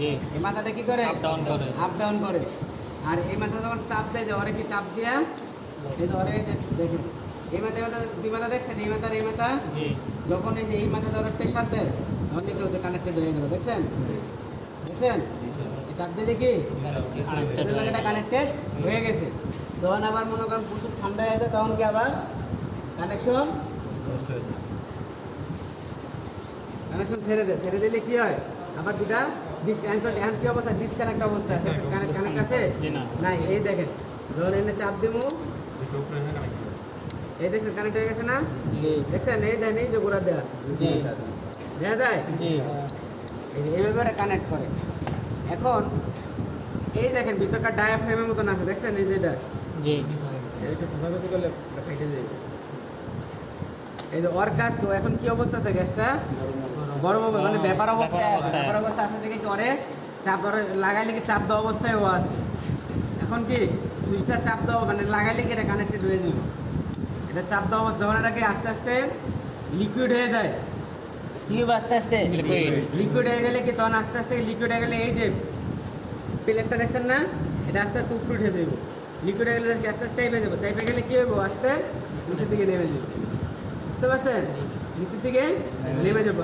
জি। এই মাথাটা কি করে? আপ ডাউন করে। আপ ডাউন করে। আর এই মাথা যখন চাপ দেয় যে ওরে কি চাপ দিয়া এই ধরে যে দেখেন এই মাথা দুই মাথা দেখছেন এই মাথার এই মাথা জি যখন এই যে এই মাথা ধরে প্রেশার দেয় তখন কিন্তু ওদের কানেক্টেড হয়ে গেল দেখছেন দেখছেন এই চাপ দিয়ে দেখি এটা কানেক্টেড হয়ে গেছে তখন আবার মনে করেন প্রচুর ঠান্ডা হয়ে যায় তখন কি আবার কানেকশন কানেকশন ছেড়ে দিলে কি হয় আবার দুটা ডিসকানেক্ট এখন কি অবস্থা ডিসকানেক্ট অবস্থা কানেক্ট আছে জি না। নাই এই দেখেন যখন এনে চাপ দেবো এই দেখছেন কানেক্ট হয়ে গেছে না জি দেখছেন এই দেন এই যে গোড়া দেওয়া জি দেখা যায় জি এই যে এইভাবে কানেক্ট করে এখন এই দেখেন ভিতরকার ডায়াফ্রেমের মতন আছে দেখছেন এই যেটা জি এই যে তথাগত করলে ফাইটে যাবে এই যে ওর কাজ তো এখন কি অবস্থা আছে গ্যাসটা গরম হবে মানে ব্যাপার অবস্থায় আছে ব্যাপার অবস্থা আছে দেখে কি ওরে চাপ লাগাইলে কি চাপ দেওয়া অবস্থায় ও আছে এখন কি সুইচটা চাপ দেওয়া মানে লাগাইলে কি এটা কানেক্টেড হয়ে যাবে এটা চাপ দেওয়া অবস্থা যখন এটাকে আস্তে আস্তে লিকুইড হয়ে যায় কি হবে আস্তে আস্তে লিকুইড হয়ে গেলে কি তখন আস্তে আস্তে লিকুইড হয়ে গেলে এই যে প্লেটটা দেখছেন না এটা আস্তে আস্তে উপরে উঠে যাবে লিকুইড হয়ে গেলে আস্তে আস্তে চাইপে যাবো চাইপে গেলে কি হবে আস্তে নিচের দিকে নেমে যাবে বুঝতে পারছেন নিচের দিকে নেমে যাবো